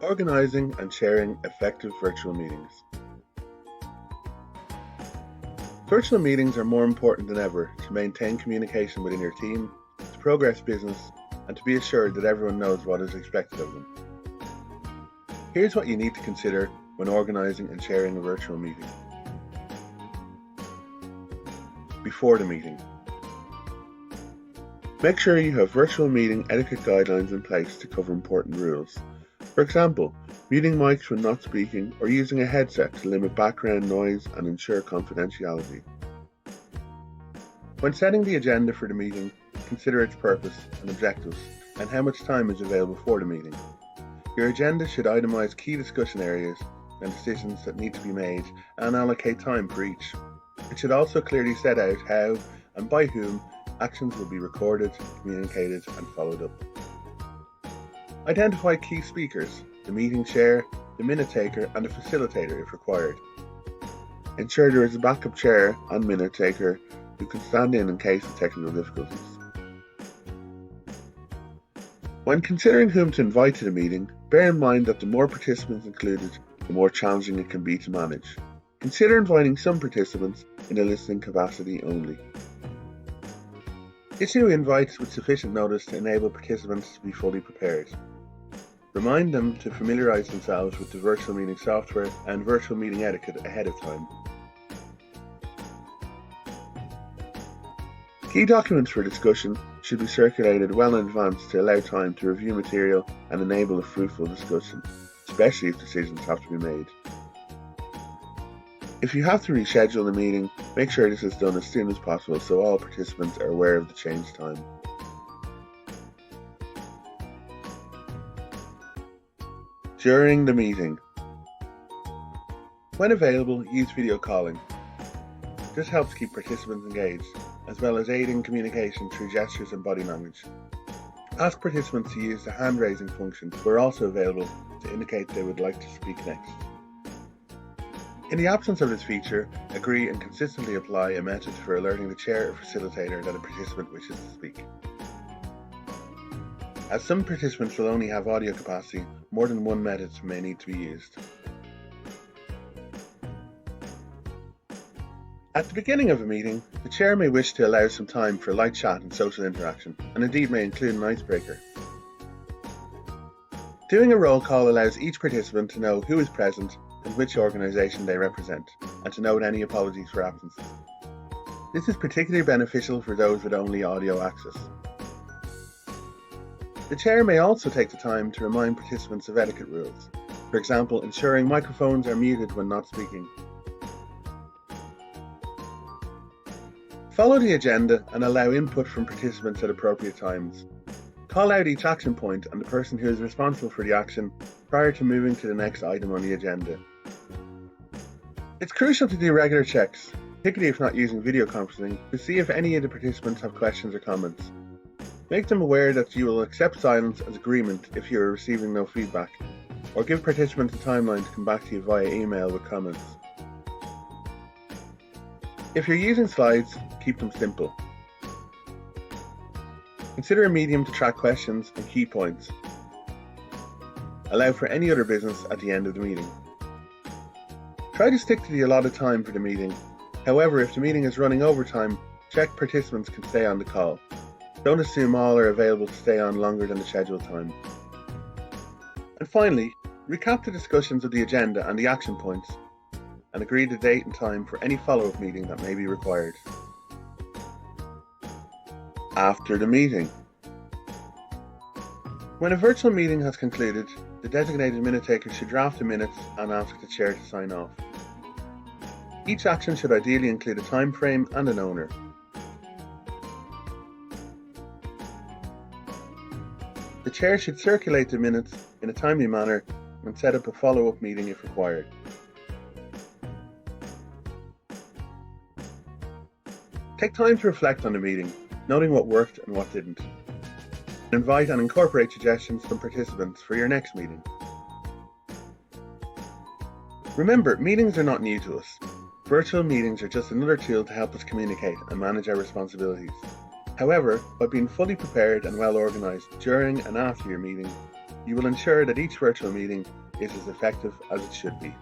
Organising and sharing effective virtual meetings. Virtual meetings are more important than ever to maintain communication within your team, to progress business, and to be assured that everyone knows what is expected of them. Here's what you need to consider when organising and sharing a virtual meeting. Before the meeting. Make sure you have virtual meeting etiquette guidelines in place to cover important rules. For example, muting mics when not speaking or using a headset to limit background noise and ensure confidentiality. When setting the agenda for the meeting, consider its purpose and objectives and how much time is available for the meeting. Your agenda should itemize key discussion areas and decisions that need to be made and allocate time for each. It should also clearly set out how and by whom actions will be recorded, communicated and followed up. Identify key speakers, the meeting chair, the minute taker and the facilitator if required. Ensure there is a backup chair and minute taker who can stand in case of technical difficulties. When considering whom to invite to the meeting, bear in mind that the more participants included, the more challenging it can be to manage. Consider inviting some participants in a listening capacity only. Issue invites with sufficient notice to enable participants to be fully prepared. Remind them to familiarise themselves with the virtual meeting software and virtual meeting etiquette ahead of time. Key documents for discussion should be circulated well in advance to allow time to review material and enable a fruitful discussion, especially if decisions have to be made. If you have to reschedule the meeting, make sure this is done as soon as possible so all participants are aware of the changed time. During the meeting. When available, use video calling. This helps keep participants engaged, as well as aiding communication through gestures and body language. Ask participants to use the hand-raising function, who are also available to indicate they would like to speak next. In the absence of this feature, agree and consistently apply a method for alerting the chair or facilitator that a participant wishes to speak. As some participants will only have audio capacity, more than one method may need to be used. At the beginning of a meeting, the chair may wish to allow some time for light chat and social interaction, and indeed may include an icebreaker. Doing a roll call allows each participant to know who is present and which organisation they represent, and to note any apologies for absences. This is particularly beneficial for those with only audio access. The chair may also take the time to remind participants of etiquette rules, for example, ensuring microphones are muted when not speaking. Follow the agenda and allow input from participants at appropriate times. Call out each action point and the person who is responsible for the action prior to moving to the next item on the agenda. It's crucial to do regular checks, particularly if not using video conferencing, to see if any of the participants have questions or comments. Make them aware that you will accept silence as agreement if you are receiving no feedback, or give participants a timeline to come back to you via email with comments. If you're using slides, keep them simple. Consider a medium to track questions and key points. Allow for any other business at the end of the meeting. Try to stick to the allotted time for the meeting. However, if the meeting is running over time, check participants can stay on the call. Don't assume all are available to stay on longer than the scheduled time. And finally, recap the discussions of the agenda and the action points, and agree the date and time for any follow-up meeting that may be required. After the meeting. When a virtual meeting has concluded, the designated minute taker should draft the minutes and ask the chair to sign off. Each action should ideally include a time frame and an owner. The chair should circulate the minutes in a timely manner and set up a follow-up meeting if required. Take time to reflect on the meeting, noting what worked and what didn't. Invite and incorporate suggestions from participants for your next meeting. Remember, meetings are not new to us. Virtual meetings are just another tool to help us communicate and manage our responsibilities. However, by being fully prepared and well organised during and after your meeting, You will ensure that each virtual meeting is as effective as it should be.